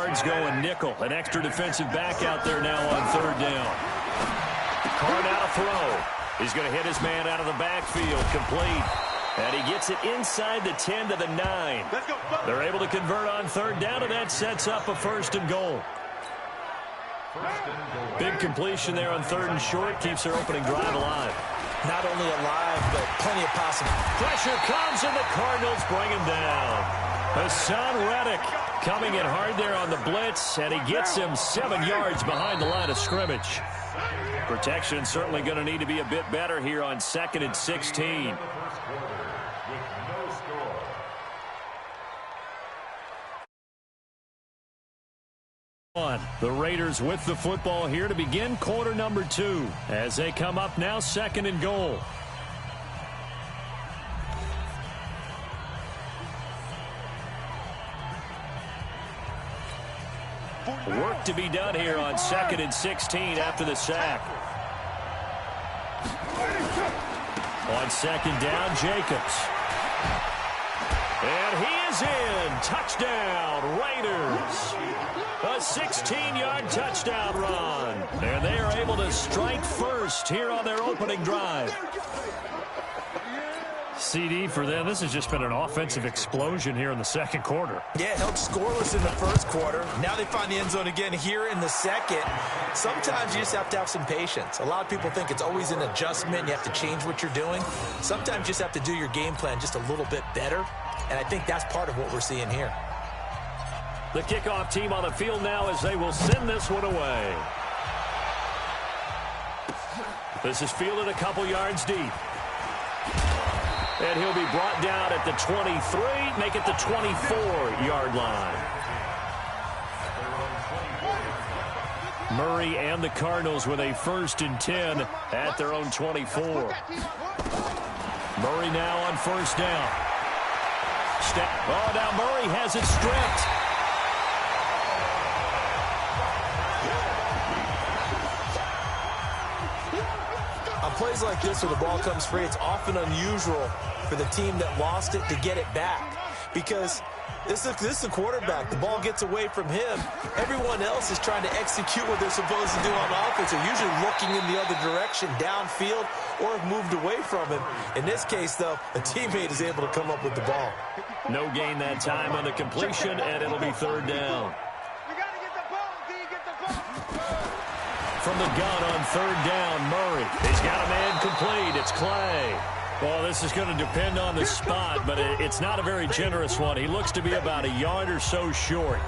guards going nickel. An extra defensive back out there now on third down. Carr now to throw. He's going to hit his man out of the backfield. Complete. And he gets it inside the 10 to the 9. They're able to convert on third down, and that sets up a first and goal. Big completion there on third and short. Keeps their opening drive alive. Not only alive, but plenty of possible. Pressure comes, and the Cardinals bring him down. Hassan Reddick coming in hard there on the blitz, and he gets him 7 yards behind the line of scrimmage. Protection certainly going to need to be a bit better here on 2nd and 16. The Raiders with the football here to begin quarter number 2 as they come up now 2nd and goal. Work to be done here on 2nd and 16 after the sack. On 2nd down, Jacobs. And he is in. Touchdown, Raiders. A 16-yard touchdown run. And they are able to strike first here on their opening drive. CD for them. This has just been an offensive explosion here in the second quarter. Yeah, held scoreless in the first quarter. Now they find the end zone again here in the second. Sometimes you just have to have some patience. A lot of people think it's always an adjustment. You have to change what you're doing. Sometimes you just have to do your game plan just a little bit better. And I think that's part of what we're seeing here. The kickoff team on the field now as they will send this one away. This is fielded a couple yards deep. And he'll be brought down at the 23, make it the 24-yard line. Murray and the Cardinals with a 1st and 10 at their own 24. Murray now on 1st down. Oh, now Murray has it stripped. On plays like this where the ball comes free, it's often unusual for the team that lost it to get it back. Because this is the quarterback. The ball gets away from him. Everyone else is trying to execute what they're supposed to do on offense. They're usually looking in the other direction, downfield, or have moved away from him. In this case, though, a teammate is able to come up with the ball. No gain that time on the completion, and it'll be 3rd down. From the gun on 3rd down, Murray. He's got a man complete. It's Clay. Well, this is going to depend on the spot, but it's not a very generous one. He looks to be about a yard or so short.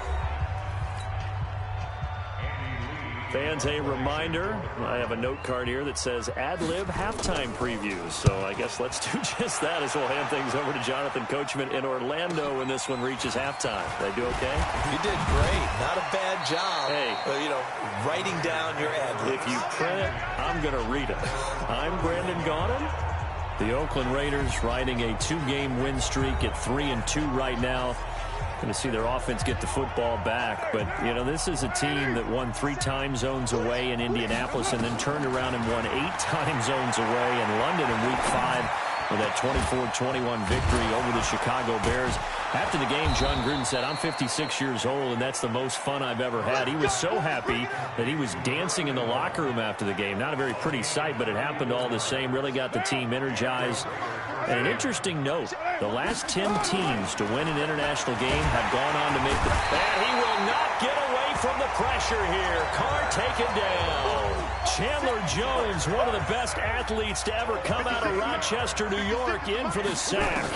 Fans, a reminder, I have a note card here that says ad-lib halftime previews. So I guess let's do just that as we'll hand things over to Jonathan Coachman in Orlando when this one reaches halftime. Did I do okay? You did great. Not a bad job. Hey. Writing down your ad-libs. If you print it, I'm going to read it. I'm Brandon Gaudin. The Oakland Raiders riding a 2-game win streak at 3-2 right now. Going to see their offense get the football back. But, this is a team that won 3 time zones away in Indianapolis and then turned around and won 8 time zones away in London in Week 5 with that 24-21 victory over the Chicago Bears. After the game, John Gruden said, I'm 56 years old, and that's the most fun I've ever had. He was so happy that he was dancing in the locker room after the game. Not a very pretty sight, but it happened all the same. Really got the team energized. And an interesting note, the last 10 teams to win an international game have gone on to make the... And he will not get away from the pressure here. Carr taken down. Chandler Jones, one of the best athletes to ever come out of Rochester, New York, in for the sack.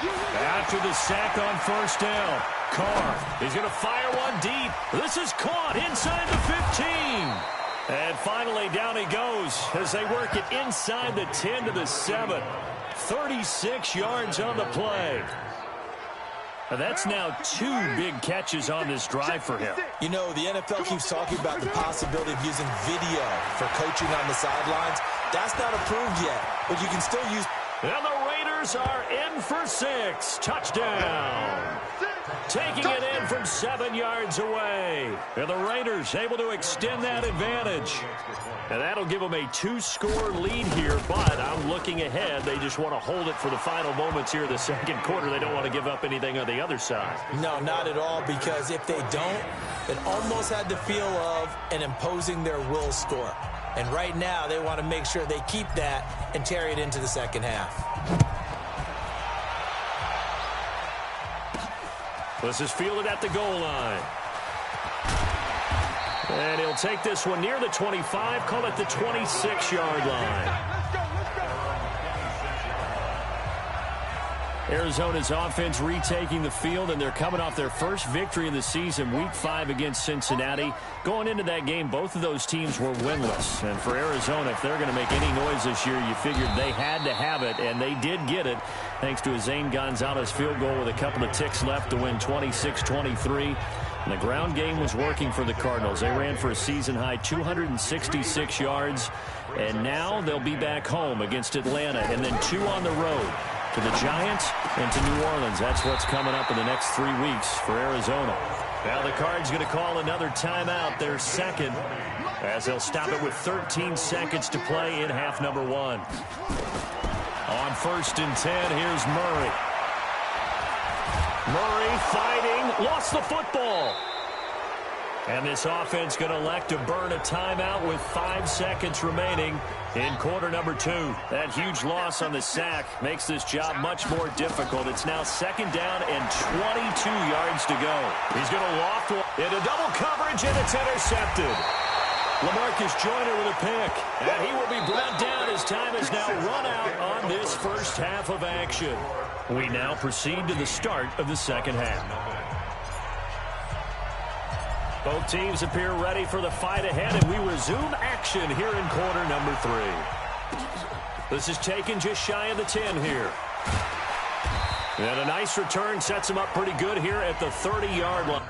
After the sack on 1st down, Carr is going to fire one deep. This is caught inside the 15. And finally, down he goes as they work it inside the 10 to the 7. 36 yards on the play. And that's now 2 big catches on this drive for him. The NFL keeps talking about the possibility of using video for coaching on the sidelines. That's not approved yet, but you can still use... And the Raiders are in for 6. Touchdown. Taking it in from 7 yards away. And the Raiders able to extend that advantage. And that'll give them a 2-score lead here, but I'm looking ahead. They just want to hold it for the final moments here in the second quarter. They don't want to give up anything on the other side. No, not at all, because if they don't, it almost had the feel of an imposing their will score. And right now, they want to make sure they keep that and carry it into the second half. This is fielded at the goal line. And he'll take this one near the 25, call it the 26-yard line. Arizona's offense retaking the field, and they're coming off their first victory of the season, Week 5 against Cincinnati. Going into that game, both of those teams were winless. And for Arizona, if they're going to make any noise this year, you figured they had to have it, and they did get it, thanks to a Zane Gonzalez field goal with a couple of ticks left to win 26-23. And the ground game was working for the Cardinals. They ran for a season-high 266 yards, and now they'll be back home against Atlanta, and then 2 on the road to the Giants and to New Orleans. That's what's coming up in the next 3 weeks for Arizona. Now the Cards going to call another timeout, their second, as they'll stop it with 13 seconds to play in half number 1. On 1st and 10, here's Murray. Murray fighting, lost the football. And this offense going to elect to burn a timeout with 5 seconds remaining in quarter number 2. That huge loss on the sack makes this job much more difficult. It's now 2nd down and 22 yards to go. He's going to loft into double coverage, and it's intercepted. LaMarcus Joyner with a pick, and he will be brought down as time has now run out on this first half of action. We now proceed to the start of the second half. Both teams appear ready for the fight ahead, and we resume action here in quarter number 3. This is taken just shy of the 10 here. And a nice return sets him up pretty good here at the 30-yard line.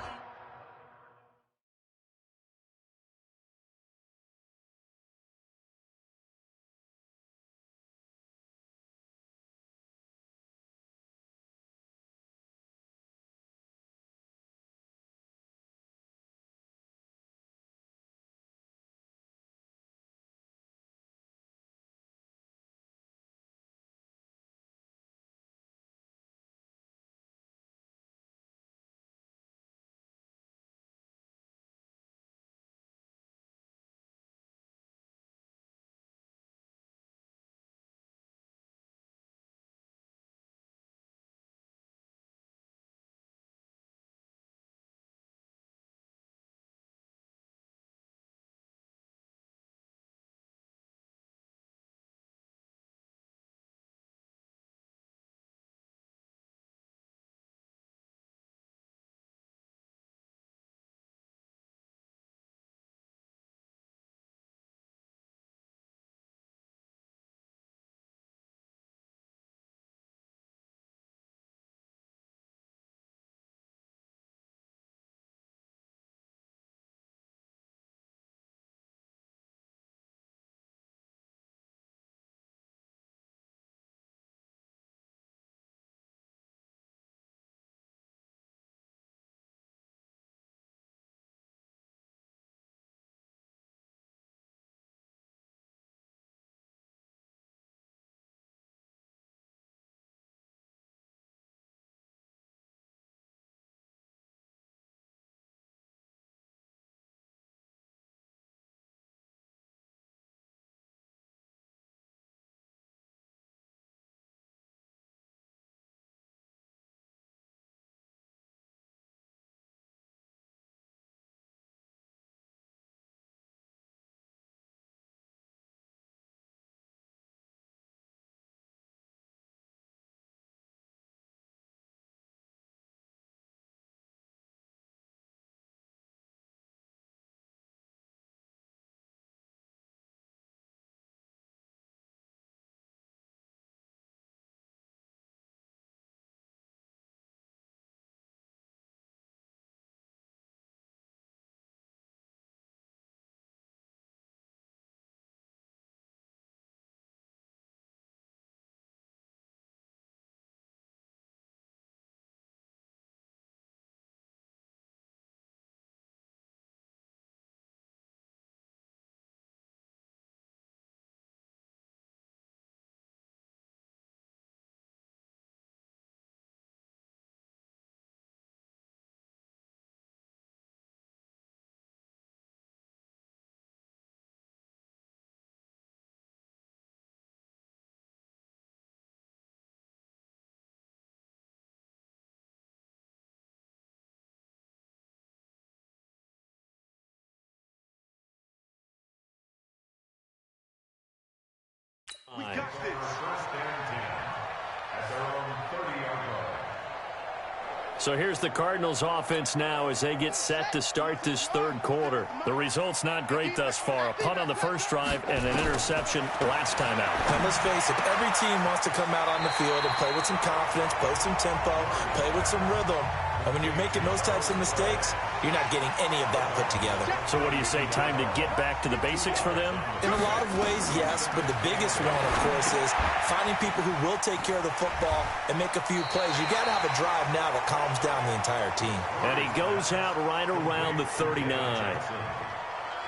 So here's the Cardinals offense now as they get set to start this third quarter. The result's not great thus far. A punt on the first drive and an interception last time out. And let's face it, every team wants to come out on the field and play with some confidence, play some tempo, play with some rhythm. And when you're making those types of mistakes, you're not getting any of that put together. So what do you say, time to get back to the basics for them? In a lot of ways, yes, but the biggest one, of course, is finding people who will take care of the football and make a few plays. You got to have a drive now that calms down the entire team. And he goes out right around the 39.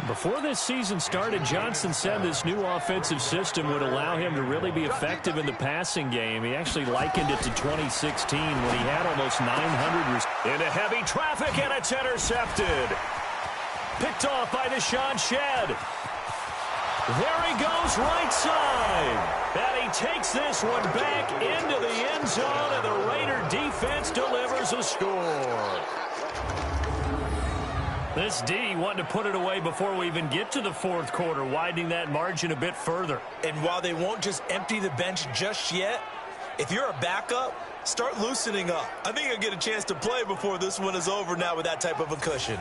Before this season started, Johnson said this new offensive system would allow him to really be effective in the passing game. He actually likened it to 2016 when he had almost 900. Into heavy traffic, and it's intercepted. Picked off by Deshaun Shedd. There he goes right side. And he takes this one back into the end zone, and the Raider defense delivers a score. This D wanting to put it away before we even get to the fourth quarter, widening that margin a bit further. And while they won't just empty the bench just yet, if you're a backup, start loosening up. I think you'll get a chance to play before this one is over now with that type of a cushion.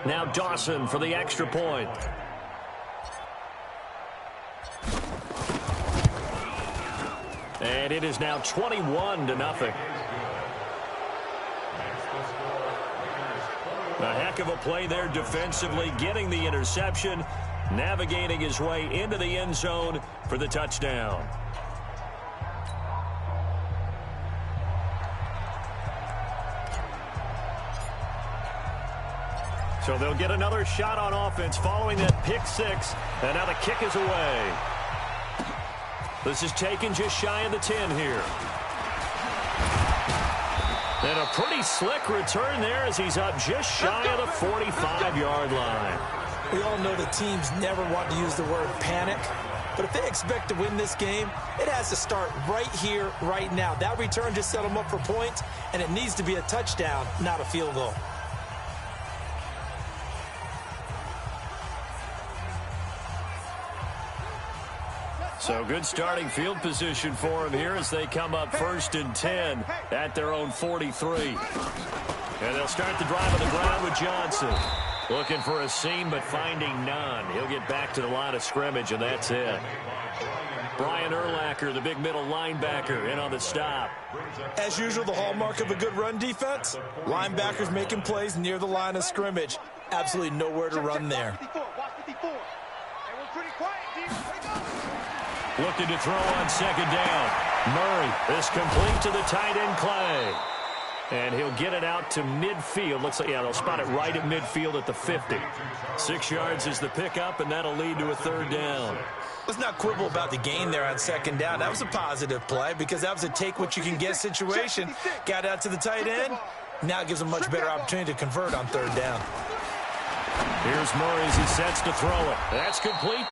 Now Dawson for the extra point. And it is now 21-0. A heck of a play there defensively, getting the interception, navigating his way into the end zone for the touchdown. So they'll get another shot on offense following that pick six. And now the kick is away. This is taken just shy of the 10 here. And a pretty slick return there as he's up just shy of the 45-yard line. We all know the teams never want to use the word panic. But if they expect to win this game, it has to start right here, right now. That return just set them up for points, and it needs to be a touchdown, not a field goal. So good starting field position for them here as they come up 1st and 10 at their own 43. And they'll start the drive on the ground with Johnson. Looking for a seam, but finding none. He'll get back to the line of scrimmage, and that's it. Brian Urlacher, the big middle linebacker, in on the stop. As usual, the hallmark of a good run defense, linebackers making plays near the line of scrimmage. Absolutely nowhere to run there. Looking to throw on 2nd down. Murray is complete to the tight end Clay. And he'll get it out to midfield. Looks like, yeah, they'll spot it right at midfield at the 50. 6 yards is the pickup, and that'll lead to a 3rd down. Let's not quibble about the gain there on 2nd down. That was a positive play because that was a take-what-you-can-get situation. Got out to the tight end. Now it gives them a much better opportunity to convert on 3rd down. Here's Murray as he sets to throw it. That's complete.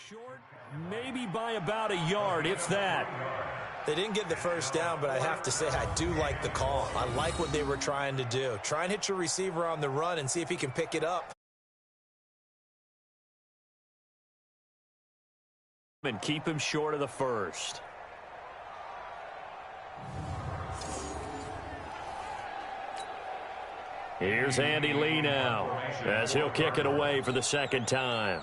Short, maybe by about a yard, if that. They didn't get the 1st down, but I have to say I do like the call. I like what they were trying to do. Try and hit your receiver on the run and see if he can pick it up. And keep him short of the 1st. Here's Andy Lee now as he'll kick it away for the 2nd time.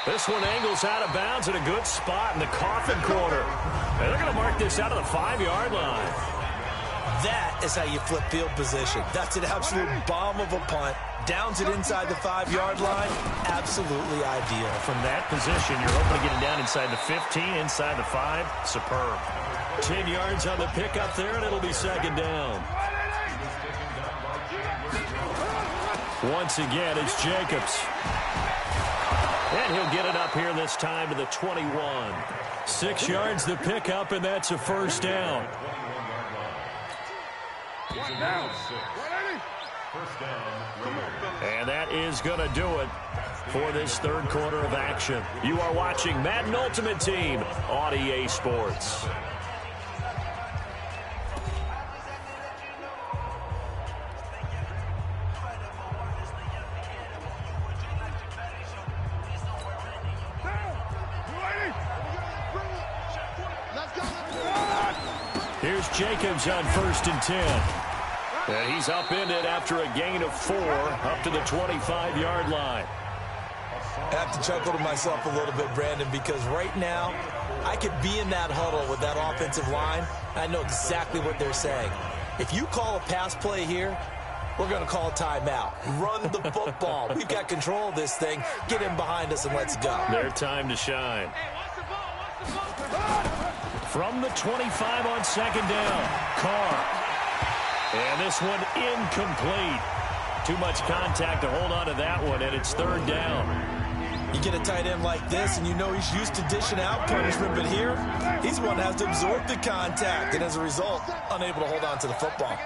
This one angles out of bounds at a good spot in the coffin corner. And they're going to mark this out of the 5-yard line. That is how you flip field position. That's an absolute bomb of a punt. Downs it inside the 5-yard line. Absolutely ideal. From that position, you're hoping to get it down inside the 15, inside the 5. Superb. 10 yards on the pickup there, and it'll be second down. Once again, it's Jacobs. And he'll get it up here this time to the 21. 6 yards the pickup, and that's a first down. And that is going to do it for this third quarter of action. You are watching Madden Ultimate Team on EA Sports. Here's Jacobs on 1st and 10. And he's upended after a gain of 4 up to the 25-yard line. I have to chuckle to myself a little bit, Brandon, because right now I could be in that huddle with that offensive line. I know exactly what they're saying. If you call a pass play here, we're going to call a timeout. Run the football. We've got control of this thing. Get him behind us and let's go. Their time to shine. From the 25 on second down, Carr. And this one incomplete. Too much contact to hold on to that one, and it's third down. You get a tight end like this, and you know he's used to dishing out punishment, but here, he's the one that has to absorb the contact, and as a result, unable to hold on to the football.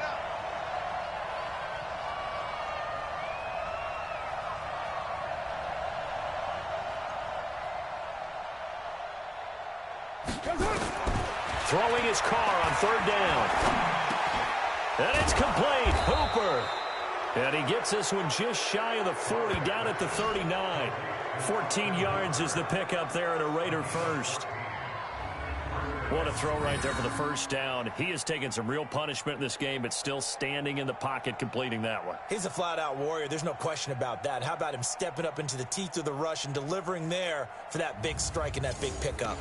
Throwing his Carr on third down. And it's complete. Hooper. And he gets this one just shy of the 40, down at the 39. 14 yards is the pickup there at a Raider first. What a throw right there for the first down. He has taken some real punishment in this game, but still standing in the pocket completing that one. He's a flat-out warrior. There's no question about that. How about him stepping up into the teeth of the rush and delivering there for that big strike and that big pickup?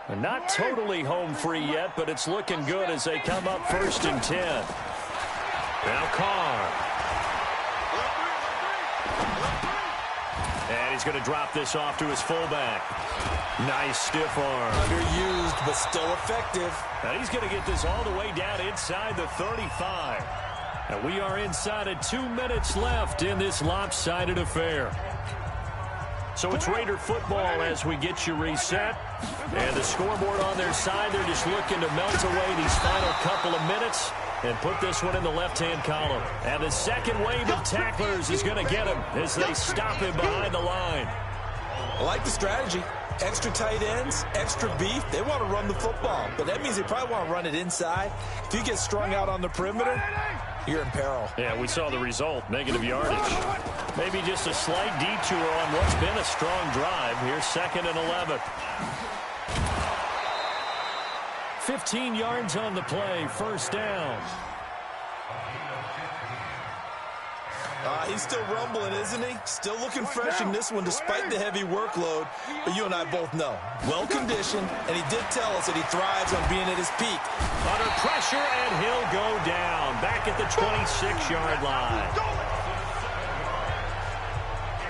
And not totally home free yet, but it's looking good as they come up 1st and 10. Now Carr. And he's going to drop this off to his fullback. Nice stiff arm. Underused, but still effective. And he's going to get this all the way down inside the 35. And we are inside of 2 minutes left in this lopsided affair. So it's Raider football as we get you reset. And the scoreboard on their side, they're just looking to melt away these final couple of minutes and put this one in the left-hand column. And the second wave of tacklers is going to get him as they stop him behind the line. I like the strategy. Extra tight ends, extra beef. They want to run the football, but that means they probably want to run it inside. If you get strung out on the perimeter, you're in peril. Yeah, we saw the result, negative yardage. Maybe just a slight detour on what's been a strong drive. Here's 2nd and 11. 15 yards on the play, first down. He's still rumbling, isn't he? Still looking fresh in this one despite the heavy workload. But you and I both know, well-conditioned, and he did tell us that he thrives on being at his peak. Under pressure, and he'll go down back at the 26-yard line.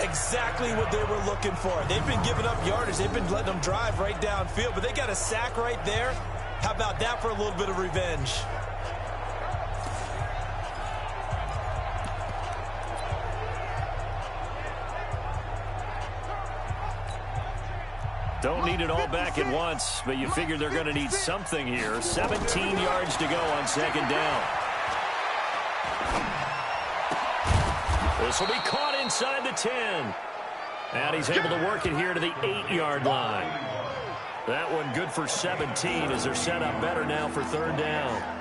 Exactly what they were looking for. They've been giving up yardage. They've been letting them drive right downfield, but they got a sack right there. How about that for a little bit of revenge? Don't need it all back at once, but you figure they're going to need something here. 17 yards to go on second down. This will be caught inside the 10. And he's able to work it here to the 8-yard line. That one good for 17 as they're set up better now for third down.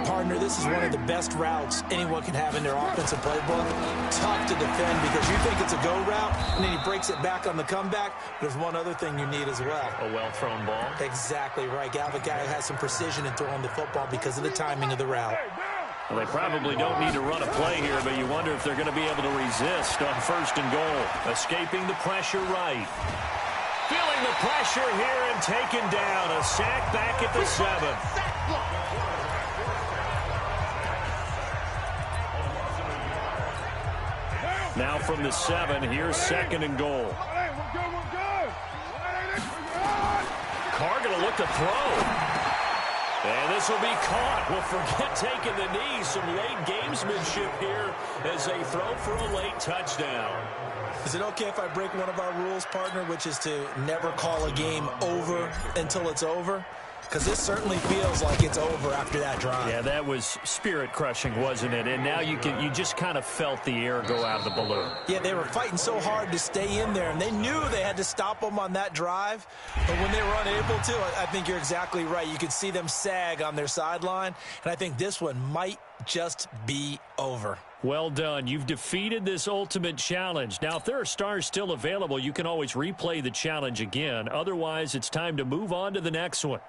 Partner, this is one of the best routes anyone can have in their offensive playbook. Tough to defend because you think it's a go route, and then he breaks it back on the comeback. There's one other thing you need as well. A well-thrown ball. Exactly right. You have a guy who has some precision in throwing the football because of the timing of the route. Well, they probably don't need to run a play here, but you wonder if they're going to be able to resist on 1st and goal. Escaping the pressure right. Feeling the pressure here and taken down. A sack back at the 7. Now from the 7, here's 2nd and goal. Carr going to look to throw. And this will be caught. Well, forget taking the knee. Some late gamesmanship here as they throw for a late touchdown. Is it okay if I break one of our rules, partner, which is to never call a game over until it's over? Because this certainly feels like it's over after that drive. Yeah, that was spirit-crushing, wasn't it? And now you just kind of felt the air go out of the balloon. Yeah, they were fighting so hard to stay in there, and they knew they had to stop them on that drive. But when they were unable to, I think you're exactly right. You could see them sag on their sideline, and I think this one might just be over. Well done. You've defeated this ultimate challenge. Now, if there are stars still available, you can always replay the challenge again. Otherwise, it's time to move on to the next one.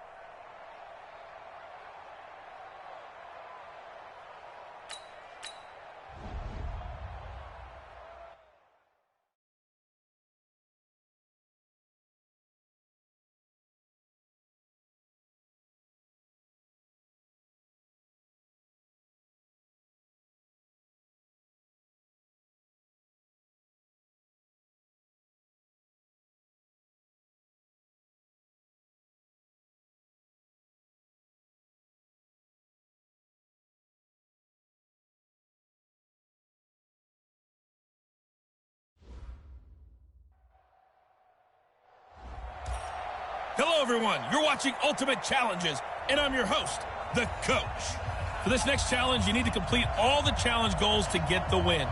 Hello, everyone. You're watching Ultimate Challenges, and I'm your host, the Coach. For this next challenge, you need to complete all the challenge goals to get the win.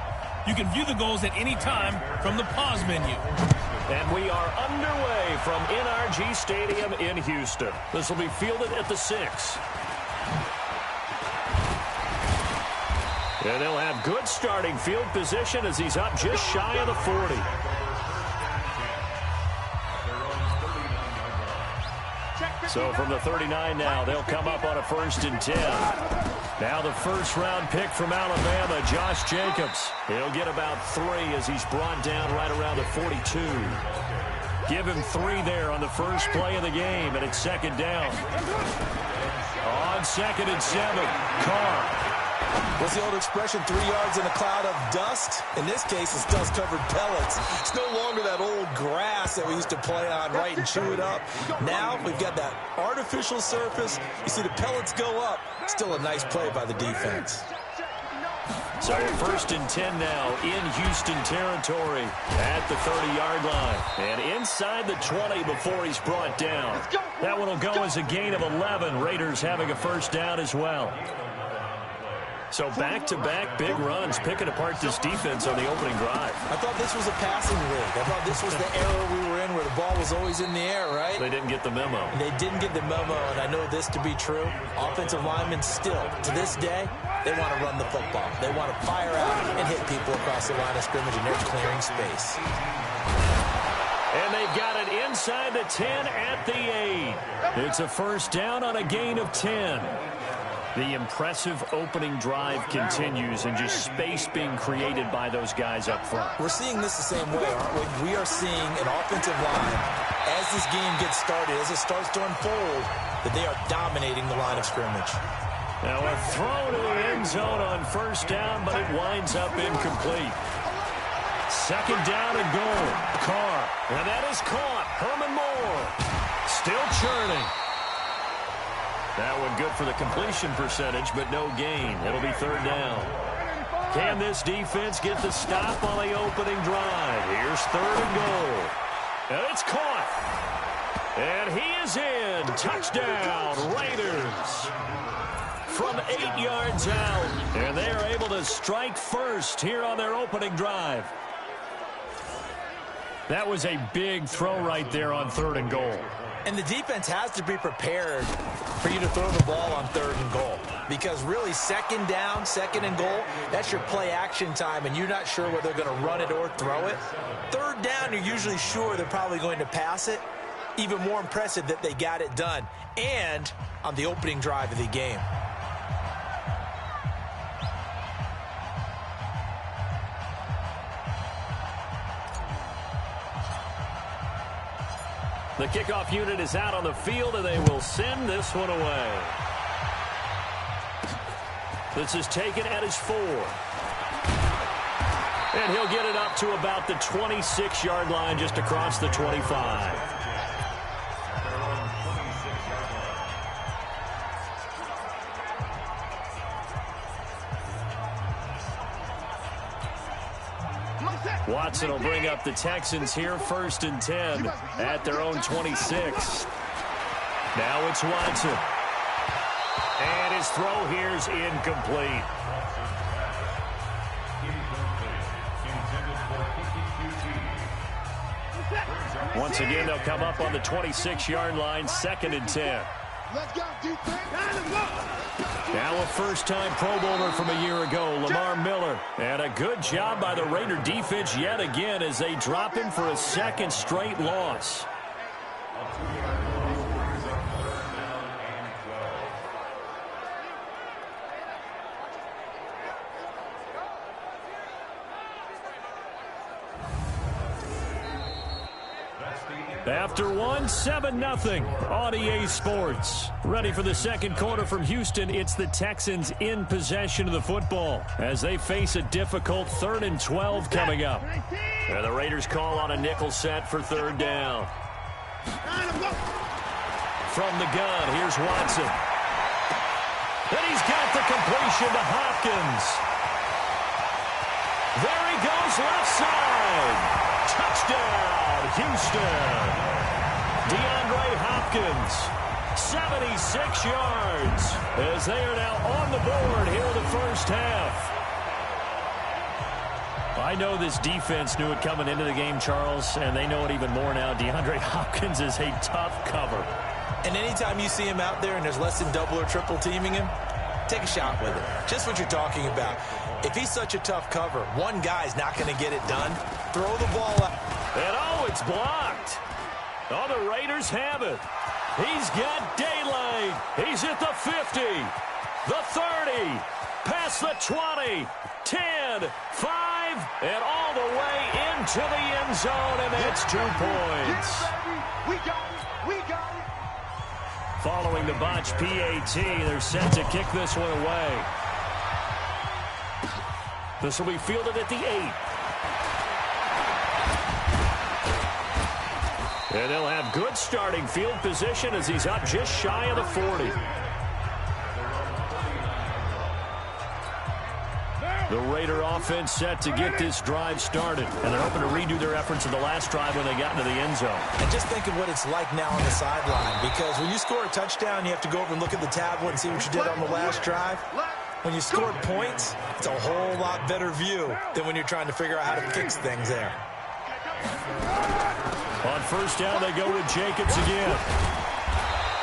You can view the goals at any time from the pause menu. And we are underway from NRG Stadium in Houston. This will be fielded at the 6. And they'll have good starting field position as he's up just shy of the 40. So from the 39 now, they'll come up on a 1st and 10. Now the first-round pick from Alabama, Josh Jacobs. He'll get about 3 as he's brought down right around the 42. Give him 3 there on the first play of the game, and it's 2nd down. On 2nd and 7, Carr. What's the old expression, 3 yards in a cloud of dust? In this case, it's dust-covered pellets. It's no longer that old grass that we used to play on, right, and chew it up. Now we've got that artificial surface. You see the pellets go up. Still a nice play by the defense. So 1st and 10 now in Houston territory at the 30-yard line. And inside the 20 before he's brought down. That one will go as a gain of 11. Raiders having a 1st down as well. So back-to-back big runs, picking apart this defense on the opening drive. I thought this was a passing league. I thought this was the era we were in where the ball was always in the air, right? They didn't get the memo. They didn't get the memo, and I know this to be true. Offensive linemen still, to this day, they want to run the football. They want to fire out and hit people across the line of scrimmage, and they're clearing space. And they've got it inside the 10 at the 8. It's a 1st down on a gain of 10. The impressive opening drive continues, and just space being created by those guys up front. We're seeing this the same way, aren't we? We are seeing an offensive line, as this game gets started, as it starts to unfold, that they are dominating the line of scrimmage. Now a throw to the end zone on 1st down, but it winds up incomplete. 2nd down and goal. Carr. And that is caught. Herman Moore. Still churning. That one good for the completion percentage, but no gain. It'll be 3rd down. Can this defense get the stop on the opening drive? Here's 3rd and goal. And it's caught. And he is in. Touchdown, Raiders. From 8 yards out. And they are able to strike first here on their opening drive. That was a big throw right there on 3rd and goal. And the defense has to be prepared for you to throw the ball on 3rd and goal. Because really, 2nd down, 2nd and goal, that's your play action time, and you're not sure whether they're going to run it or throw it. 3rd down, you're usually sure they're probably going to pass it. Even more impressive that they got it done. And on the opening drive of the game. The kickoff unit is out on the field, and they will send this one away. This is taken at his 4. And he'll get it up to about the 26-yard line, just across the 25. Watson will bring up the Texans here, 1st and 10 at their own 26. Now it's Watson. And his throw here's incomplete. Once again, they'll come up on the 26-yard line, 2nd and 10. Let's go, defense. Now a first-time Pro Bowler from a year ago, Lamar Miller. And a good job by the Raider defense yet again as they drop him for a 2nd straight loss. After one, 7-0 on EA Sports. Ready for the 2nd quarter from Houston. It's the Texans in possession of the football as they face a difficult 3rd and 12 coming up. And the Raiders call on a nickel set for 3rd down. From the gun, here's Watson. And he's got the completion to Hopkins. There he goes, left side. Touchdown, Houston. DeAndre Hopkins, 76 yards, as they are now on the board here in the first half. I know this defense knew it coming into the game, Charles, and they know it even more now. DeAndre Hopkins is a tough cover. And anytime you see him out there and there's less than double or triple teaming him, take a shot with it. Just what you're talking about. If he's such a tough cover, one guy's not going to get it done. Throw the ball out. And oh, it's blocked. Oh, the Raiders have it. He's got daylight. He's at the 50, the 30, past the 20, 10, 5, and all the way into the end zone, and that's 2 points. We got it. We got it. Following the botch PAT, they're set to kick this one away. This will be fielded at the 8. And they'll have good starting field position as he's up just shy of the 40. The Raider offense set to get this drive started. And they're hoping to redo their efforts in the last drive when they got into the end zone. And just think of what it's like now on the sideline. Because when you score a touchdown, you have to go over and look at the tablet and see what you did on the last drive. When you scored points, it's a whole lot better view than when you're trying to figure out how to fix things there. On first down, they go with Jacobs again.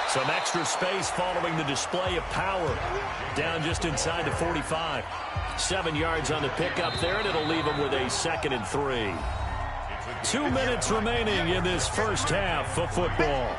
Some extra space following the display of power. Down just inside the 45. 7 yards on the pickup there, and it'll leave them with a 2nd and 3. 2 minutes remaining in this first half of football.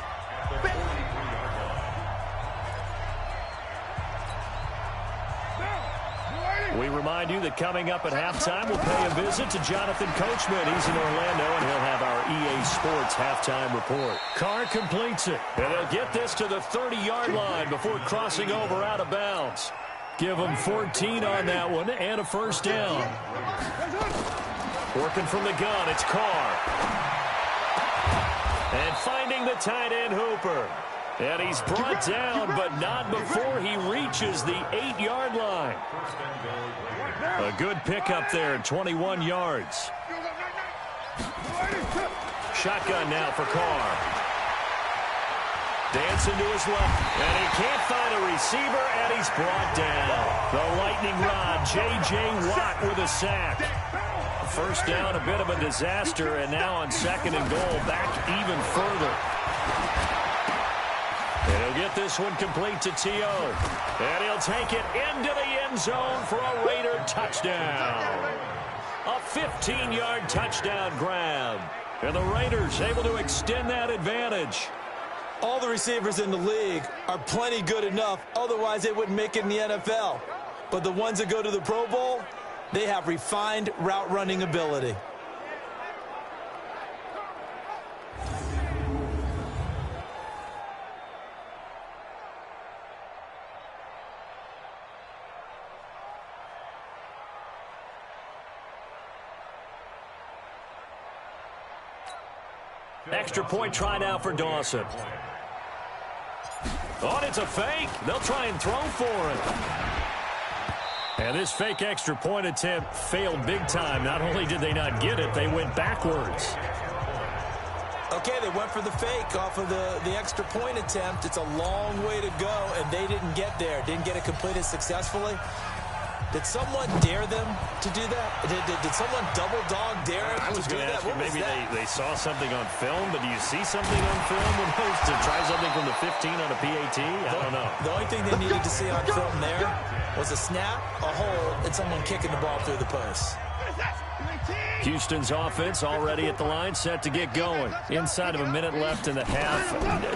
We remind you that coming up at halftime, we'll pay a visit to Jonathan Coachman. He's in Orlando, and he'll have our EA Sports halftime report. Carr completes it, and they'll get this to the 30-yard line before crossing over out of bounds. Give them 14 on that one and a first down. Working from the gun, it's Carr. And finding the tight end, Hooper. And he's brought down, but not before he reaches the 8-yard line. A good pickup there, 21 yards. Shotgun now for Carr. Dancing to his left, and he can't find a receiver, and he's brought down. The lightning rod, J.J. Watt with a sack. First down, a bit of a disaster, and now on 2nd and goal, back even further. And he'll get this one complete to T.O. And he'll take it into the end zone for a Raider touchdown. A 15-yard touchdown grab. And the Raiders able to extend that advantage. All the receivers in the league are plenty good enough, otherwise they wouldn't make it in the NFL. But the ones that go to the Pro Bowl, they have refined route running ability. Extra point try now for Dawson. Oh, and it's a fake. They'll try and throw for it. And this fake extra point attempt failed big time. Not only did they not get it, they went backwards. Okay, they went for the fake off of the extra point attempt. It's a long way to go, and they didn't get there. Didn't get it completed successfully. Did someone dare them to do that? Did someone double dog dare them to do that? What maybe they saw something on film, but do you see something on film when to try something from the 15 on a PAT? I don't know. The only thing they needed to see on film there was a snap, a hold, and someone kicking the ball through the post. Houston's offense already at the line, set to get going. Inside of a minute left in the half.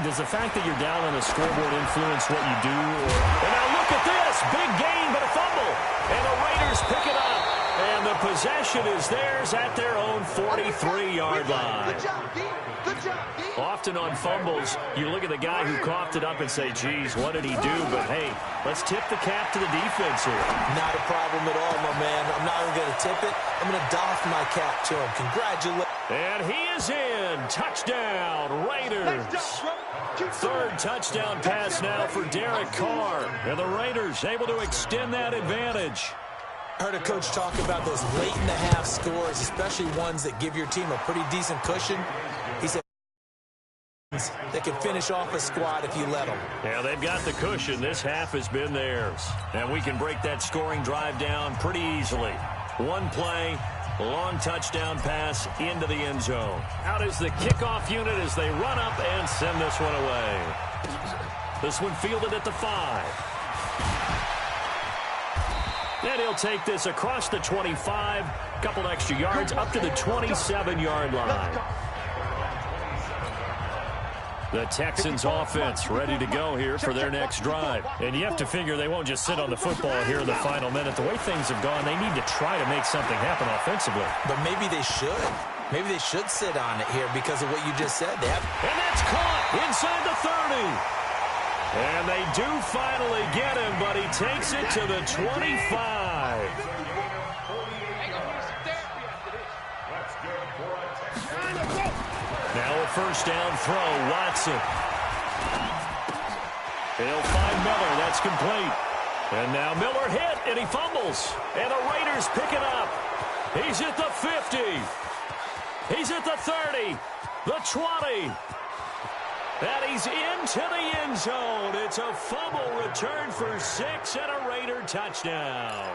Does the fact that you're down on the scoreboard influence what you do? And now look at this. Big gain, but a fumble. And the Raiders pick it up. And the possession is theirs at their own 43-yard line. Often on fumbles, you look at the guy who coughed it up and say, geez, what did he do? But, hey, let's tip the cap to the defense here. Not a problem at all, my man. I'm not even going to tip it. I'm going to doff my cap to him. Congratulations. And he is in. Touchdown, Raiders. Third touchdown pass now for Derek Carr. And the Raiders able to extend that advantage. I heard a coach talk about those late-in-the-half scores, especially ones that give your team a pretty decent cushion. He said they can finish off a squad if you let them. Yeah, they've got the cushion. This half has been theirs. And we can break that scoring drive down pretty easily. One play, long touchdown pass into the end zone. Out is the kickoff unit as they run up and send this one away. This one fielded at the 5. And he'll take this across the 25, couple extra yards up to the 27-yard line. The Texans offense ready to go here for their next drive. And you have to figure they won't just sit on the football here in the final minute. The way things have gone, they need to try to make something happen offensively. But maybe they should. Maybe they should sit on it here because of what you just said. They have. And that's caught inside the 30. And they do finally get him, but he takes it to the 25. Now a first down throw, Watson. He'll find Miller, that's complete. And now Miller hit, and he fumbles. And the Raiders pick it up. He's at the 50. He's at the 30, the 20. And he's into the end zone. It's a fumble return for 6 and a Raider touchdown.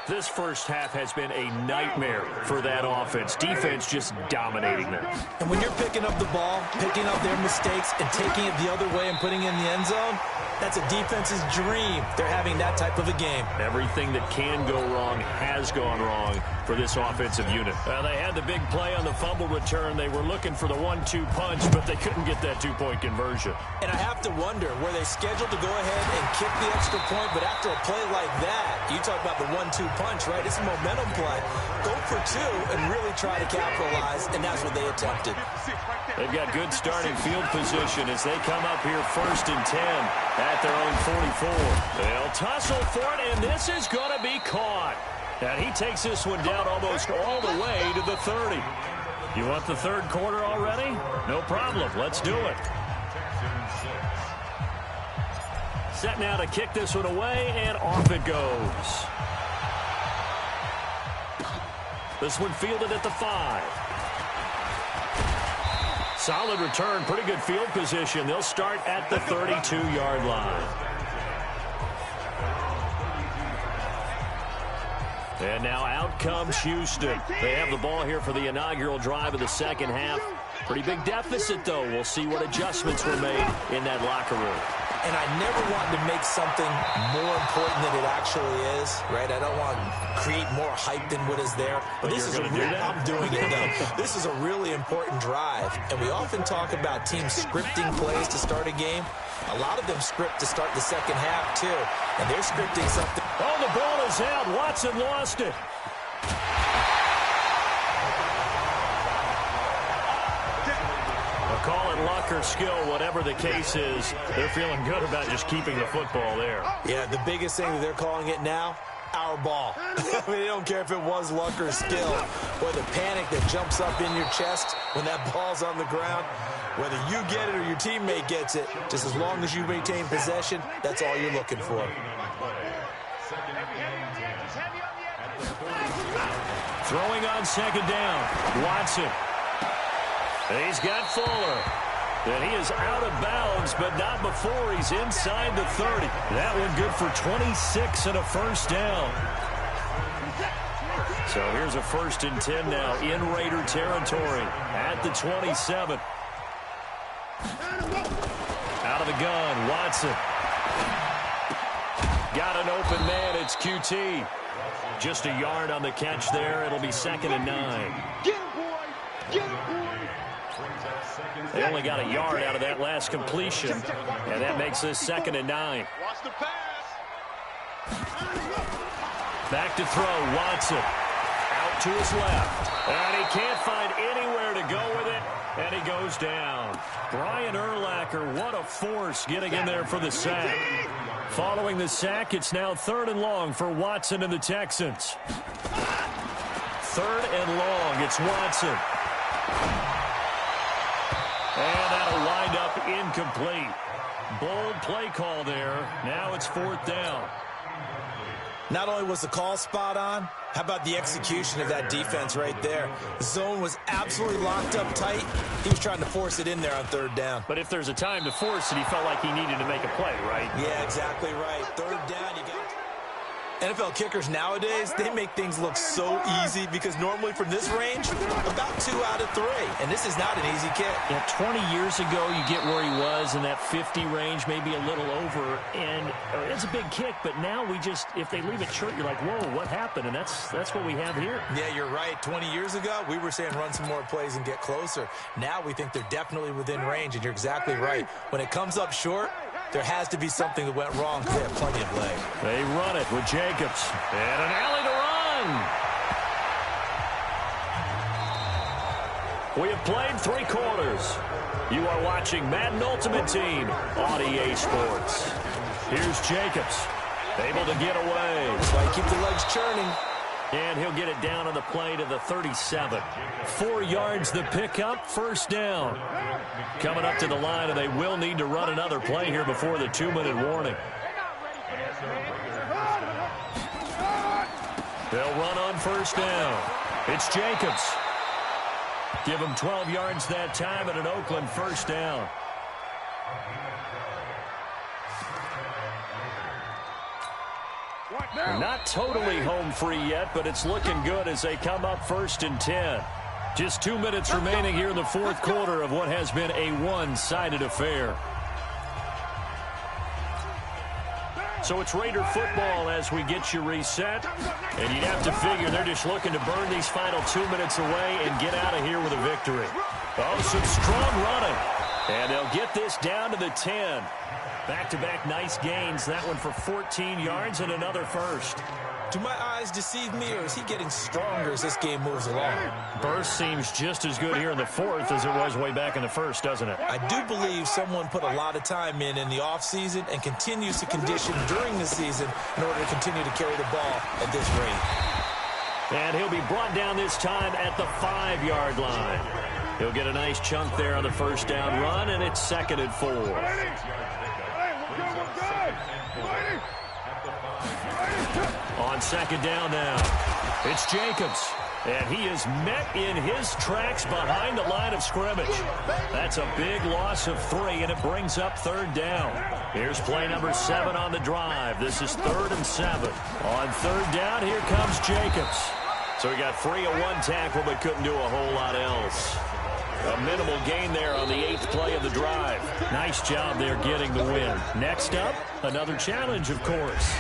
This first half has been a nightmare for that offense. Defense just dominating them. And when you're picking up the ball, picking up their mistakes, and taking it the other way and putting it in the end zone, that's a defense's dream. They're having that type of a game. Everything that can go wrong has gone wrong for this offensive unit. They had the big play on the fumble return. They were looking for the 1-2 punch, but they couldn't get that two-point conversion. And I have to wonder, were they scheduled to go ahead and kick the extra point? But after a play like that, you talk about the 1-2 punch, right? It's a momentum play. Go for 2 and really try to capitalize, and that's what they attempted. They've got good starting field position as they come up here 1st and 10 at their own 44. They'll tussle for it, and this is going to be caught. And he takes this one down almost all the way to the 30. You want the third quarter already? No problem. Let's do it. Set now to kick this one away, and off it goes. This one fielded at the 5. Solid return, pretty good field position. They'll start at the 32-yard line. And now out comes Houston. They have the ball here for the inaugural drive of the second half. Pretty big deficit, though. We'll see what adjustments were made in that locker room. And I never want to make something more important than it actually is, right? I don't want to create more hype than what is there. But this is I'm doing it, though. This is a really important drive. And we often talk about teams scripting plays to start a game. A lot of them script to start the second half, too. And they're scripting something. Oh, the ball is out. Watson lost it. Call it luck or skill, whatever the case is. They're feeling good about just keeping the football there. Yeah, the biggest thing that they're calling it now, our ball. I mean, they don't care if it was luck or skill, or the panic that jumps up in your chest when that ball's on the ground. Whether you get it or your teammate gets it, just as long as you maintain possession, that's all you're looking for. Throwing on second down, Watson. He's got Fuller. And he is out of bounds, but not before he's inside the 30. That one good for 26 and a first down. So here's a 1st and 10 now in Raider territory at the 27. Out of the gun, Watson. Got an open man, it's QT. Just a yard on the catch there. It'll be 2nd and 9. Get him, boy! Get him, boy! They only got a yard out of that last completion, and that makes this 2nd and 9. Watch the pass. Back to throw, Watson. Out to his left, and he can't find anywhere to go with it, and he goes down. Brian Urlacher, what a force getting in there for the sack. Following the sack, it's now 3rd and long for Watson and the Texans. 3rd and long, it's Watson. And that'll wind up incomplete. Bold play call there. Now it's 4th down. Not only was the call spot on, how about the execution of that defense right there? The zone was absolutely locked up tight. He was trying to force it in there on 3rd down. But if there's a time to force it, he felt like he needed to make a play, right? Yeah, exactly right. 3rd down, you got NFL kickers nowadays, they make things look so easy because normally from this range, about 2 out of 3. And this is not an easy kick. Yeah, 20 years ago, you get where he was in that 50 range, maybe a little over. And it's a big kick, but now we just, if they leave it short, you're like, whoa, what happened? And that's what we have here. Yeah, you're right. 20 years ago, we were saying run some more plays and get closer. Now we think they're definitely within range, and you're exactly right. When it comes up short, there has to be something that went wrong because they have plenty of leg. They run it with Jacobs. And an alley to run. We have played 3 quarters. You are watching Madden Ultimate Team on EA Sports. Here's Jacobs. Able to get away. That's why you keep the legs churning. And he'll get it down on the play to the 37. 4 yards the pickup, 1st down. Coming up to the line, and they will need to run another play here before the 2-minute warning. They'll run on 1st down. It's Jacobs. Give him 12 yards that time and an Oakland 1st down. Not totally home free yet, but it's looking good as they come up 1st and 10. Just 2 minutes remaining here in the 4th quarter of what has been a one-sided affair. So it's Raider football as we get you reset. And you'd have to figure they're just looking to burn these final 2 minutes away and get out of here with a victory. Oh, some strong running. And they'll get this down to the 10. Back-to-back nice gains. That one for 14 yards and another 1st. Do my eyes deceive me, or is he getting stronger as this game moves along? Burst seems just as good here in the 4th as it was way back in the 1st, doesn't it? I do believe someone put a lot of time in the offseason and continues to condition during the season in order to continue to carry the ball at this rate. And he'll be brought down this time at the 5-yard line. He'll get a nice chunk there on the 1st down run, and it's 2nd and 4. On 2nd down now, it's Jacobs. And he is met in his tracks behind the line of scrimmage. That's a big loss of 3, and it brings up 3rd down. Here's play number 7 on the drive. This is 3rd and 7. On 3rd down, here comes Jacobs. So he got free of 1 tackle, but couldn't do a whole lot else. A minimal gain there on the 8th play of the drive. Nice job there getting the win. Next up, another challenge, of course.